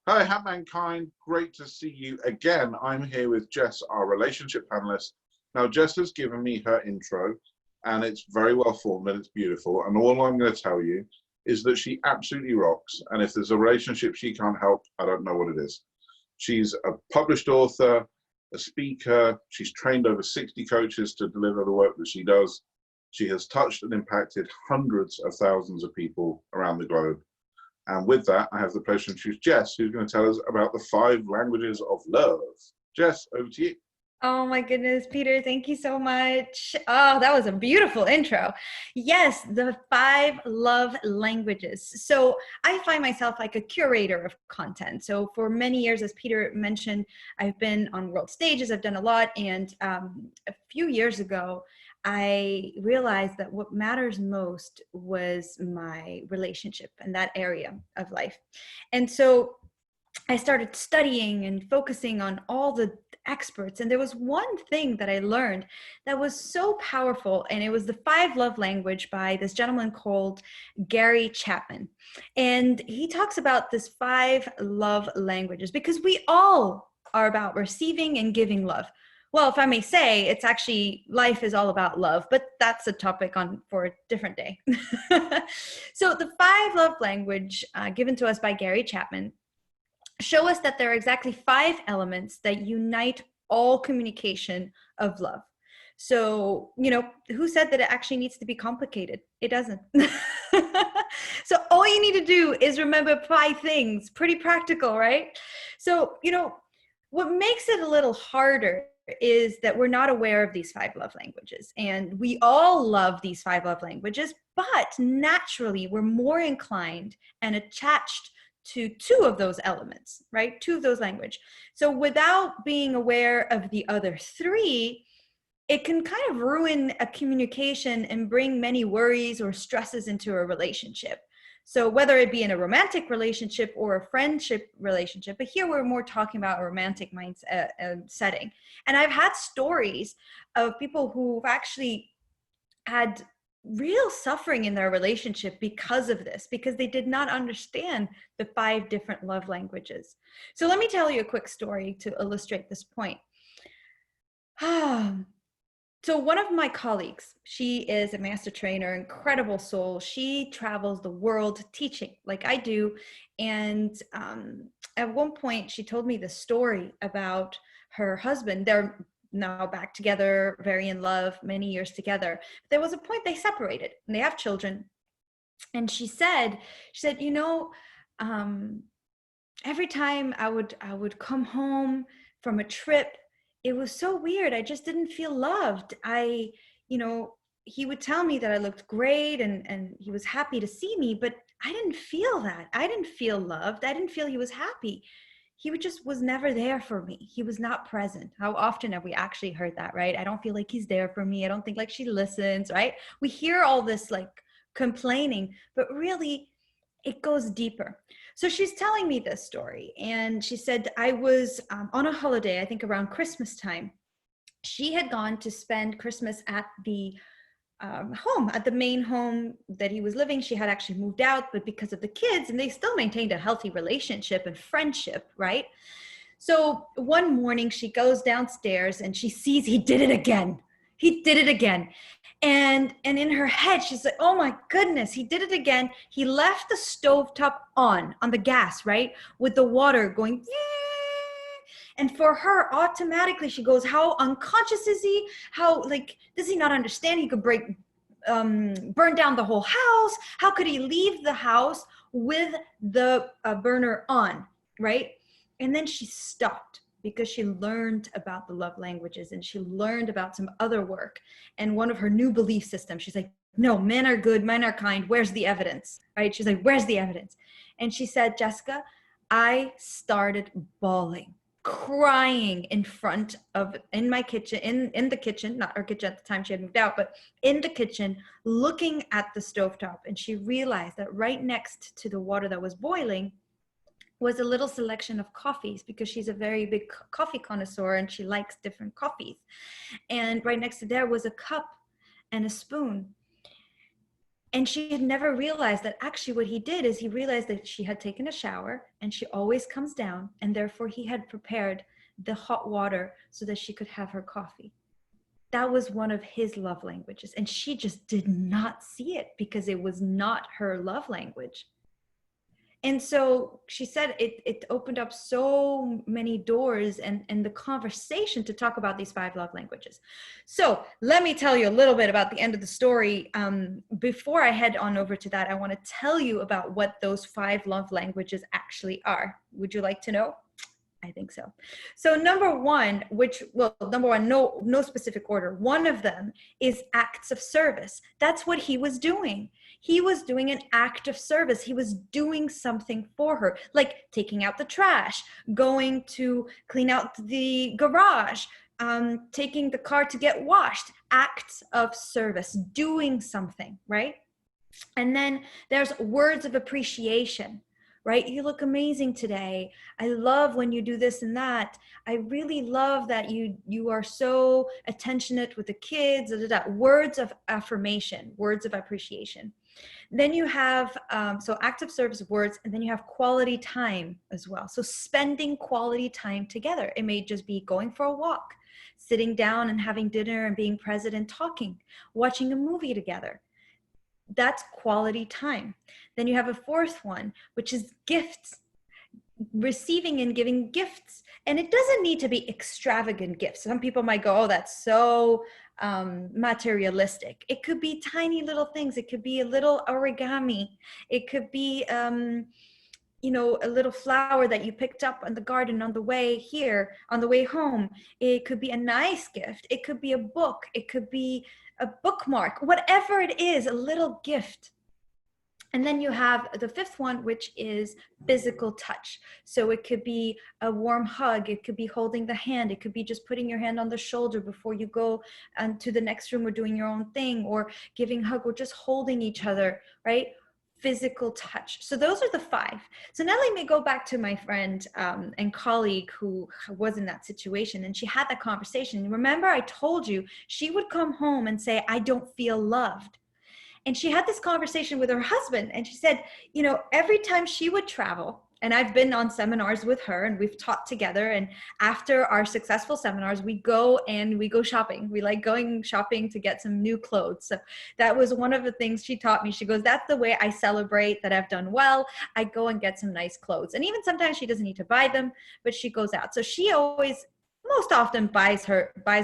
Hi, Hat Mankind. Great to see you again. I'm here with Jess, our relationship panelist. Now, Jess has given me her intro, and it's very well formed and it's beautiful. And all I'm going to tell you is that she absolutely rocks. And if there's a relationship she can't help, I don't know what it is. She's a published author, a speaker. She's trained over 60 coaches to deliver the work that she does. She has touched and impacted hundreds of thousands of people around the globe. And with that, I have the pleasure to introduce Jess, who's going to tell us about the 5 languages of love. Jess, over to you. Oh my goodness, Peter, thank you so much. Oh, that was a beautiful intro. Yes, the 5 love languages. So I find myself like a curator of content. So for many years, as Peter mentioned, I've been on world stages, I've done a lot. And a few years ago, I realized that what matters most was my relationship and that area of life. And so I started studying and focusing on all the experts. And there was one thing that I learned that was so powerful. And it was the 5 love language by this gentleman called Gary Chapman. And he talks about this 5 love languages because we all are about receiving and giving love. Well, if I may say, it's actually, life is all about love, but that's a topic for a different day. So the 5 love language given to us by Gary Chapman show us that there are exactly 5 elements that unite all communication of love. So, who said that it actually needs to be complicated? It doesn't. So all you need to do is remember 5 things. Pretty practical, right? So, what makes it a little harder is that we're not aware of these 5 love languages. And we all love these 5 love languages, but naturally we're more inclined and attached to 2 of those elements, right? 2 of those language. So without being aware of the other 3, it can kind of ruin a communication and bring many worries or stresses into a relationship. So whether it be in a romantic relationship or a friendship relationship, but here we're more talking about a romantic mindset setting. And I've had stories of people who've actually had real suffering in their relationship because of this, because they did not understand the 5 different love languages. So let me tell you a quick story to illustrate this point. So one of my colleagues, she is a master trainer, incredible soul. She travels the world teaching like I do. And at one point, she told me the story about her husband. They're now back together, very in love, many years together. There was a point they separated and they have children. And she said, every time I would come home from a trip, it was so weird. I just didn't feel loved. He would tell me that I looked great and he was happy to see me, but I didn't feel that. I didn't feel loved. I didn't feel he was happy. He was never there for me. He was not present. How often have we actually heard that, right? I don't feel like he's there for me. I don't think like she listens, right? We hear all this like complaining, but really it goes deeper. So she's telling me this story, and she said, I was on a holiday, I think around Christmas time. She had gone to spend Christmas at the home, at the main home that he was living. She had actually moved out, but because of the kids, and they still maintained a healthy relationship and friendship, right? So one morning she goes downstairs and she sees he did it again. He did it again. And in her head, she's like, oh my goodness, he did it again. He left the stovetop on the gas, right? With the water going, and for her, automatically, she goes, how unconscious is he? How, does he not understand he could burn down the whole house? How could he leave the house with the burner on, right? And then she stopped because she learned about the love languages and she learned about some other work. And one of her new belief systems, she's like, no, men are good, men are kind. Where's the evidence, right? She's like, where's the evidence? And she said, Jessica, I started bawling, crying in my kitchen, in the kitchen, not her kitchen at the time, she had moved out, but in the kitchen, looking at the stovetop. And she realized that right next to the water that was boiling was a little selection of coffees, because she's a very big coffee connoisseur and she likes different coffees. And right next to there was a cup and a spoon. And she had never realized that actually what he did is he realized that she had taken a shower and she always comes down, and therefore he had prepared the hot water so that she could have her coffee. That was one of his love languages. And she just did not see it because it was not her love language. And so she said it opened up so many doors and the conversation to talk about these 5 love languages. So let me tell you a little bit about the end of the story. Before I head on over to that, I want to tell you about what those 5 love languages actually are. Would you like to know? I think so. So number one, no specific order. One of them is acts of service. That's what he was doing. He was doing an act of service. He was doing something for her, like taking out the trash, going to clean out the garage, taking the car to get washed. Acts of service, doing something, right? And then there's words of appreciation. Right? You look amazing today. I love when you do this and that. I really love that you are so attentionate with the kids. Words of affirmation, words of appreciation. Then you have, so acts of service, words, and then you have quality time as well. So spending quality time together. It may just be going for a walk, sitting down and having dinner and being present and talking, watching a movie together. That's quality time. Then you have a 4th one, which is gifts, receiving and giving gifts. And it doesn't need to be extravagant gifts. Some people might go, oh, that's so materialistic. It could be tiny little things. It could be a little origami. It could be, a little flower that you picked up in the garden on the way here, on the way home. It could be a nice gift. It could be a book. It could be a bookmark, whatever it is, a little gift. And then you have the 5th one, which is physical touch. So it could be a warm hug. It could be holding the hand. It could be just putting your hand on the shoulder before you go to the next room or doing your own thing, or giving a hug, or just holding each other, right? Physical touch. So those are the 5. So now let me go back to my friend and colleague who was in that situation, and she had that conversation. Remember, I told you she would come home and say, I don't feel loved. And she had this conversation with her husband, and she said, every time she would travel, and I've been on seminars with her and we've taught together, and after our successful seminars, we go shopping. We like going shopping to get some new clothes. So that was one of the things she taught me. She goes, that's the way I celebrate that I've done well. I go and get some nice clothes. And even sometimes she doesn't need to buy them, but she goes out. So she most often buys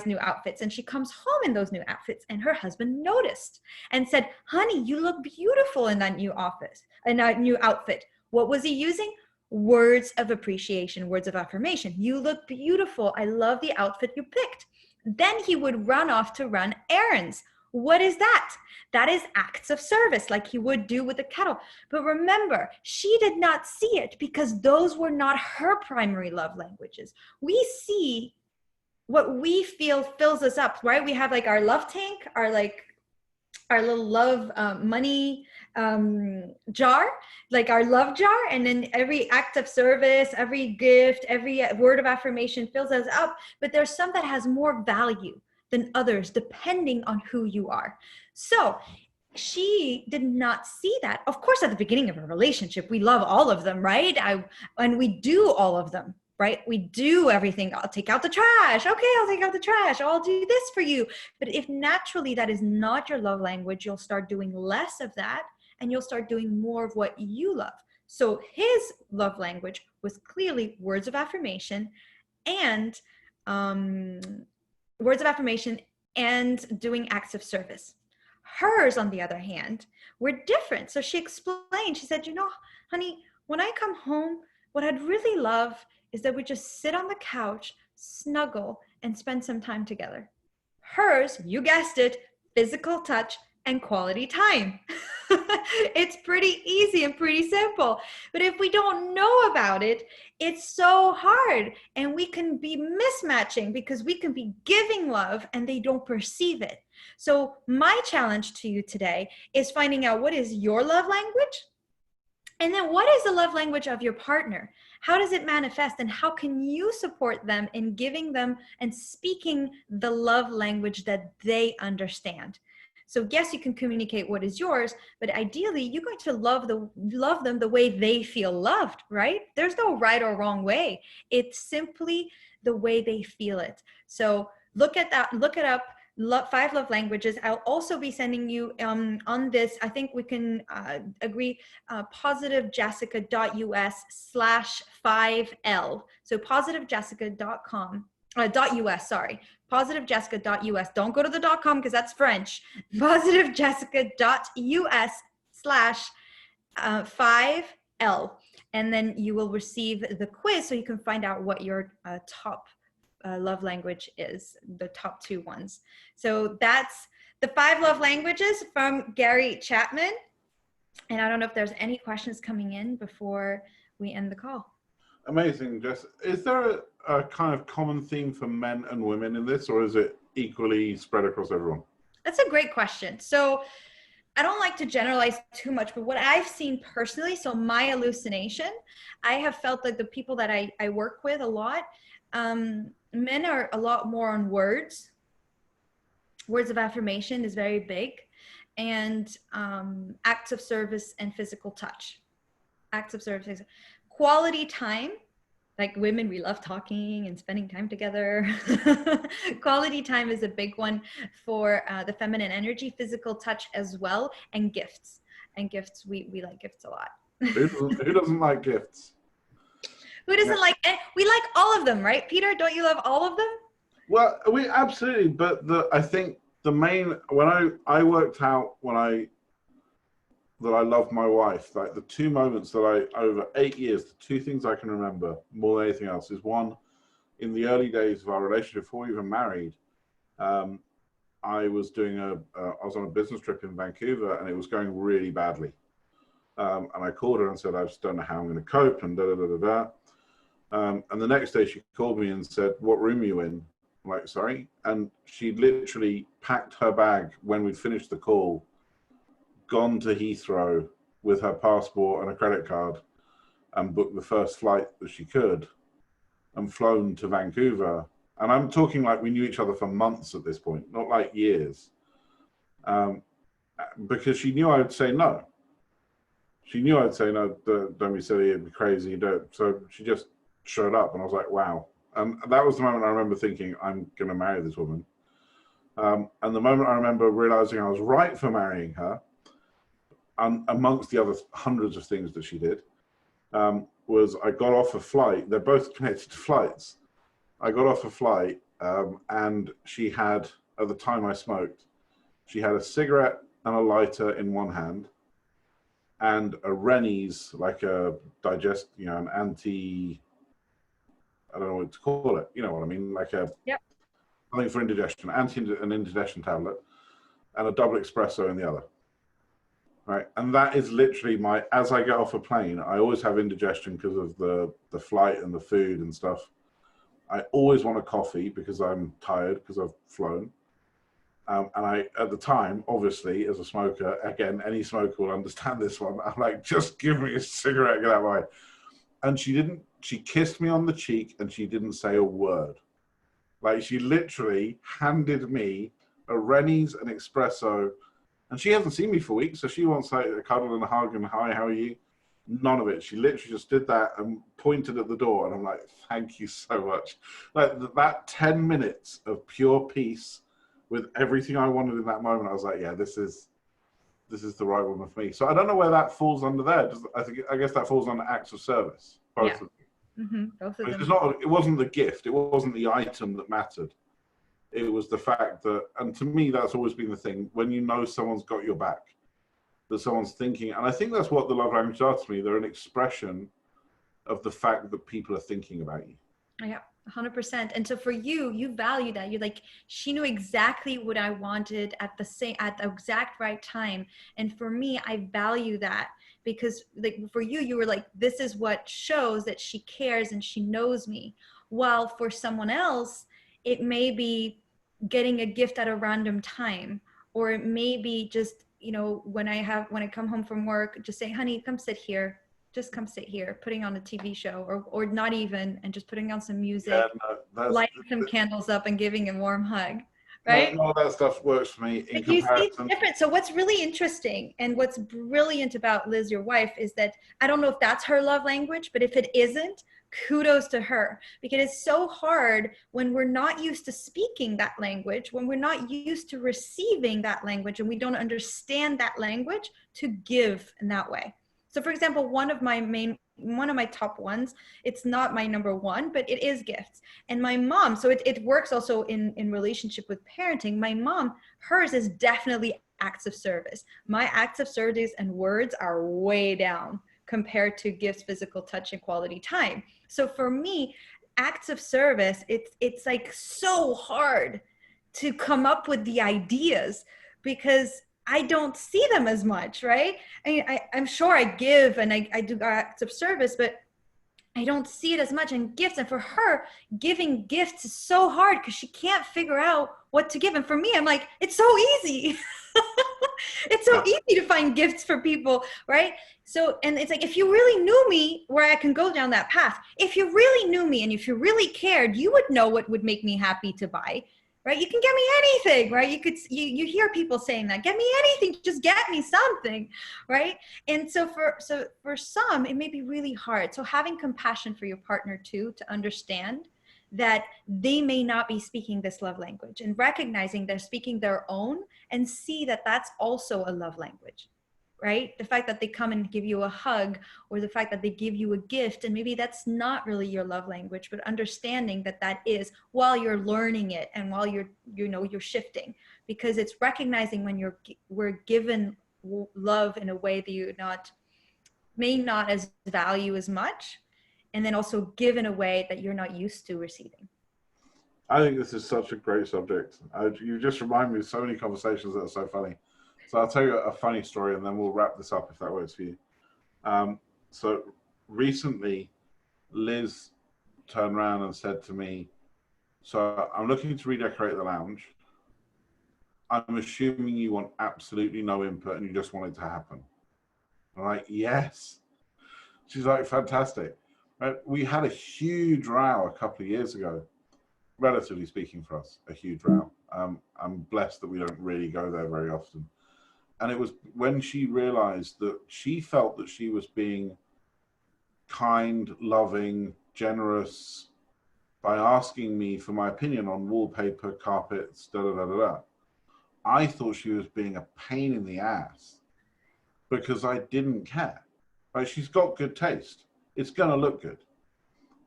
new outfits, and she comes home in those new outfits, and her husband noticed and said, honey, you look beautiful in that new outfit. What was he using? Words of appreciation, words of affirmation. You look beautiful. I love the outfit you picked. Then he would run off to run errands. What is that? That is acts of service, like he would do with the kettle. But remember, she did not see it because those were not her primary love languages. We see what we feel fills us up, right? We have like our love tank, our little love money jar, like our love jar. And then every act of service, every gift, every word of affirmation fills us up. But there's some that has more value than others, depending on who you are. So she did not see that. Of course, at the beginning of a relationship, we love all of them, right? And we do all of them, right? We do everything. I'll take out the trash. Okay, I'll take out the trash. I'll do this for you. But if naturally that is not your love language, you'll start doing less of that, and you'll start doing more of what you love. So his love language was clearly words of affirmation and doing acts of service. Hers, on the other hand, were different. So she explained, she said, honey, when I come home, what I'd really love is that we just sit on the couch, snuggle, and spend some time together. Hers, you guessed it, physical touch and quality time. It's pretty easy and pretty simple. But if we don't know about it, it's so hard. And we can be mismatching because we can be giving love and they don't perceive it. So my challenge to you today is finding out what is your love language? And then what is the love language of your partner? How does it manifest, and how can you support them in giving them and speaking the love language that they understand? So yes, you can communicate what is yours, but ideally you're going to love them the way they feel loved, right? There's no right or wrong way. It's simply the way they feel it. So look at that, look it up. Five love languages. I'll also be sending you on this. I think we can agree. positivejessica.us/5L. So positivejessica.com. .us, sorry, positivejessica.us. Don't go to the .com because that's French. positivejessica.us/5L, and then you will receive the quiz so you can find out what your top love language is, the top 2 ones. So that's the 5 love languages from Gary Chapman. And I don't know if there's any questions coming in before we end the call. Amazing, Jess. Is there a kind of common theme for men and women in this, or is it equally spread across everyone? That's a great question. So I don't like to generalize too much, but what I've seen personally, so my hallucination, I have felt that the people that I work with a lot, men are a lot more on words. Words of affirmation is very big, and acts of service and physical touch. Acts of service, quality time. Like women, we love talking and spending time together. Quality time is a big one for the feminine energy, physical touch as well, and gifts. And gifts, we like gifts a lot. Who doesn't like gifts? Who doesn't like, and we like all of them, right, Peter? Don't you love all of them? Well, we absolutely, but I think the main, when I worked out that I loved my wife, like the 2 moments that over 8 years, the 2 things I can remember more than anything else is, one, in the early days of our relationship, before we even married, I was on a business trip in Vancouver, and it was going really badly. And I called her and said, I just don't know how I'm going to cope, and da-da-da-da-da. And the next day she called me and said, what room are you in? I'm like, sorry? And she literally packed her bag when we'd finished the call, gone to Heathrow with her passport and a credit card, and booked the first flight that she could, and flown to Vancouver. And I'm talking like we knew each other for months at this point, not like years. Because she knew I would say no. She knew I'd say no, don't be silly, it'd be crazy, don't. So she just showed up, and I was like, wow. And that was the moment I remember thinking, I'm going to marry this woman. And the moment I remember realizing I was right for marrying her, amongst the other hundreds of things that she did, was I got off a flight. They're both connected to flights. I got off a flight, and she had, at the time I smoked, she had a cigarette and a lighter in one hand, and a Rennie's, like a digest, an anti, I don't know what to call it, you know what I mean, like a, yep, something for indigestion, an indigestion tablet, and a double espresso in the other. Right, and that is literally as I get off a plane, I always have indigestion because of the flight and the food and stuff. I always want a coffee because I'm tired, because I've flown. And I, at the time, obviously, as a smoker, again, any smoker will understand this one. I'm like, just give me a cigarette, get out of my way. And she kissed me on the cheek, and she didn't say a word. Like, she literally handed me a Rennie's, an espresso, and she hasn't seen me for weeks, so she wants like a cuddle and a hug and hi, how are you? None of it. She literally just did that and pointed at the door, and I'm like, thank you so much. Like that 10 minutes of pure peace with everything I wanted in that moment, I was like, yeah, this is the right woman for me. So I don't know where that falls under there. I guess that falls under acts of service. Both of them. Mm-hmm. Both of them. It wasn't the gift. It wasn't the item that mattered. It was the fact that, and to me, that's always been the thing, when you know someone's got your back, that someone's thinking, and I think that's what the love language are to me. They're an expression of the fact that people are thinking about you. Yeah, 100%. And so for you, you value that. You're like, she knew exactly what I wanted at the exact right time. And for me, I value that, because like for you, you were like, this is what shows that she cares and she knows me. While for someone else, it may be getting a gift at a random time, or it may be just, when I come home from work, just saying, honey, come sit here. Just come sit here, putting on a TV show, or not even, and just putting on some music, lighting some candles up and giving a warm hug. right? none of that stuff works for me in But you see it's comparison. different. So what's really interesting and what's brilliant about Liz, your wife, is that I don't know if that's her love language, but if it isn't, kudos to her, because it's so hard when we're not used to speaking that language, when we're not used to receiving that language, and we don't understand that language, to give in that way. So for example, one of my top ones, it's not my number one, but it is gifts. And my mom, so it works also in relationship with parenting. My mom, hers is definitely acts of service. My acts of service and words are way down compared to gifts, physical touch, and quality time. So for me, acts of service, it's like so hard to come up with the ideas because I don't see them as much, right? I mean, I'm sure I give and I do acts of service, but I don't see it as much in gifts. And for her, giving gifts is so hard because she can't figure out what to give. And for me, I'm like, it's so easy. It's so easy to find gifts for people, right? So, and it's like, if you really knew me, where I can go down that path, if you really knew me and if you really cared, you would know what would make me happy to buy. Right? You can get me anything, right? You hear people saying that, get me anything, just get me something, right? And so for some, it may be really hard. So having compassion for your partner too, to understand that they may not be speaking this love language, and recognizing they're speaking their own, and see that that's also a love language. Right? The fact that they come and give you a hug, or the fact that they give you a gift, and maybe that's not really your love language, but understanding that that is, while you're learning it and while you're shifting, because it's recognizing when we're given love in a way that you may not as value as much, and then also give in a way that you're not used to receiving. I think this is such a great subject. You just remind me of so many conversations that are so funny. So I'll tell you a funny story and then we'll wrap this up if that works for you. So recently, Liz turned around and said to me, so I'm looking to redecorate the lounge. I'm assuming you want absolutely no input and you just want it to happen. I'm like, yes. She's like, fantastic. We had a huge row a couple of years ago, relatively speaking for us, a huge row. I'm blessed that we don't really go there very often. And it was when she realized that she felt that she was being kind, loving, generous by asking me for my opinion on wallpaper, carpets, da da da da da. I thought she was being a pain in the ass because I didn't care. Like, she's got good taste. It's going to look good.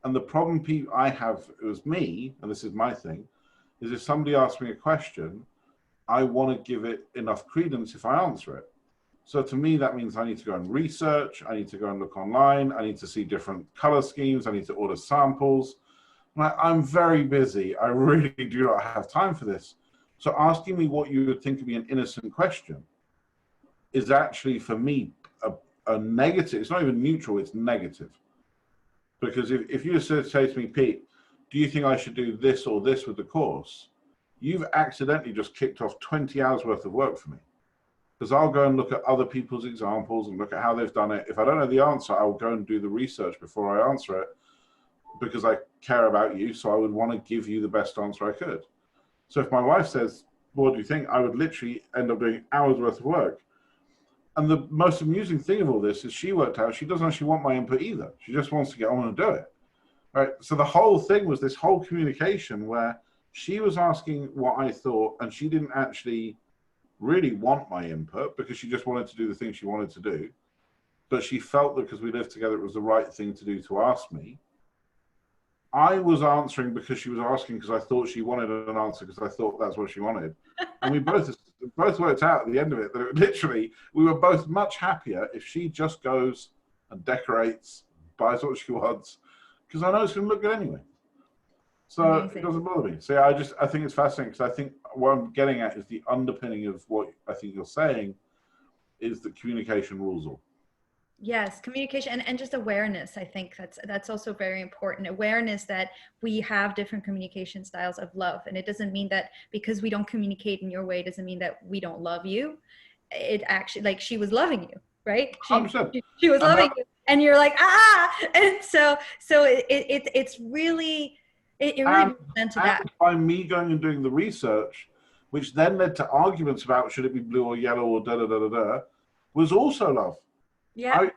And the problem I have, it was me, and this is my thing, is if somebody asks me a question, I want to give it enough credence if I answer it. So to me, that means I need to go and research. I need to go and look online. I need to see different color schemes. I need to order samples. I'm very busy. I really do not have time for this. So asking me what you would think would be an innocent question is actually, for me, a negative. It's not even neutral, it's negative. Because if you say to me, Pete, do you think I should do this or this with the course? You've accidentally just kicked off 20 hours worth of work for me. Because I'll go and look at other people's examples and look at how they've done it. If I don't know the answer, I will go and do the research before I answer it, because I care about you. So I would want to give you the best answer I could. So if my wife says, what do you think? I would literally end up doing hours worth of work. And the most amusing thing of all this is she worked out she doesn't actually want my input either. She just wants to get on and do it. Right? So the whole thing was this whole communication where she was asking what I thought, and she didn't actually really want my input because she just wanted to do the thing she wanted to do. But she felt that because we lived together, it was the right thing to do to ask me. I was answering because she was asking because I thought she wanted an answer because I thought that's what she wanted. And we both worked out at the end of it that literally we were both much happier if she just goes and decorates, buys what she wants, because I know it's going to look good anyway. So Amazing. It doesn't bother me. So I think it's fascinating, because I think what I'm getting at is the underpinning of what I think you're saying is that communication rules all. Yes, communication and just awareness. I think that's also very important. Awareness that we have different communication styles of love. And it doesn't mean that because we don't communicate in your way, doesn't mean that we don't love you. It actually, like, she was loving you, right? She was loving you, and you're like, and so it's really, it really meant to that. By me going and doing the research, which then led to arguments about should it be blue or yellow or da da da da da, was also love. Yeah.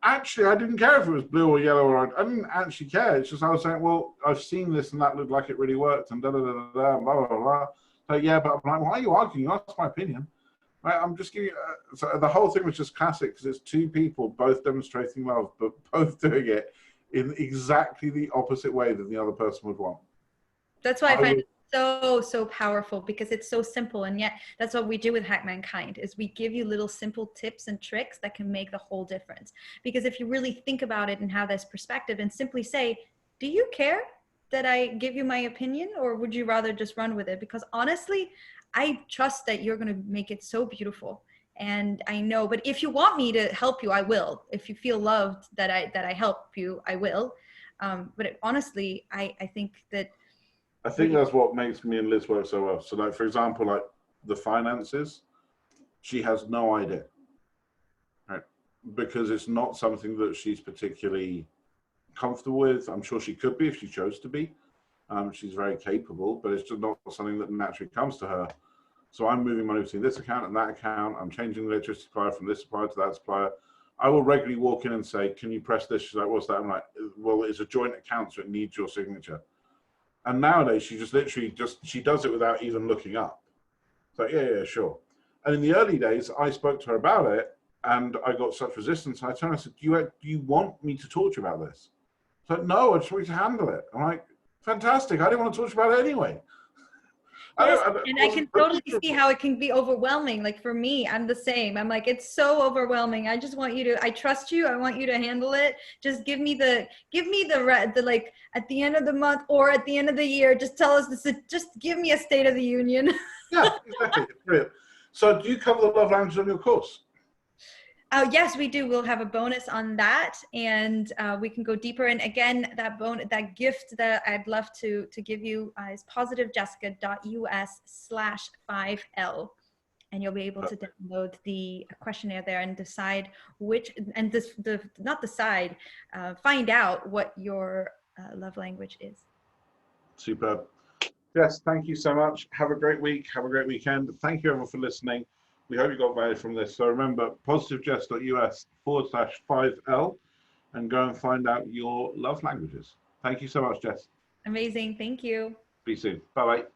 Actually, I didn't care if it was blue or yellow, or I didn't actually care. It's just I was saying, well, I've seen this and that looked like it really worked, and da da da da da, blah blah blah. So yeah, but I'm like, why are you arguing? You asked my opinion. Right? I'm just giving you. So the whole thing was just classic because it's two people both demonstrating love, but both doing it in exactly the opposite way than the other person would want. That's why I find it so powerful, because it's so simple, and yet that's what we do with Hack Mankind, is we give you little simple tips and tricks that can make the whole difference. Because if you really think about it and have this perspective and simply say, do you care that I give you my opinion, or would you rather just run with it? Because honestly, I trust that you're going to make it so beautiful. And I know, but if you want me to help you, I will. If you feel loved that I help you, I will. Honestly, I think that I think that's what makes me and Liz work so well. So, like, for example, like the finances, she has no idea, right? Because it's not something that she's particularly comfortable with. I'm sure she could be if she chose to be. She's very capable, but it's just not something that naturally comes to her. So I'm moving money between this account and that account. I'm changing the electricity supplier from this supplier to that supplier. I will regularly walk in and say, can you press this? She's like, what's that? I'm like, well, it's a joint account, so it needs your signature. And nowadays, she just literally she does it without even looking up. So yeah, sure. And in the early days, I spoke to her about it, and I got such resistance. I turned and I said, do you want me to talk to you about this? So no, I just want you to handle it. I'm like, fantastic. I didn't want to talk to you about it anyway. Yes, and I can totally see how it can be overwhelming. Like for me, I'm the same. I'm like, it's so overwhelming. I just want you to, I trust you. I want you to handle it. Just give me the like at the end of the month or at the end of the year, just tell us this, just give me a State of the Union. Yeah, exactly. Brilliant. So do you cover the love language on your course? Yes, we do. We'll have a bonus on that, and we can go deeper. And again, that gift that I'd love to give you is positivejessica.us/5L, and you'll be able to download the questionnaire there and decide find out what your love language is. Superb. Jess, thank you so much. Have a great week. Have a great weekend. Thank you everyone for listening. We hope you got value from this. So remember, positivejess.us/5L, and go and find out your love languages. Thank you so much, Jess. Amazing. Thank you. Be soon. Bye-bye.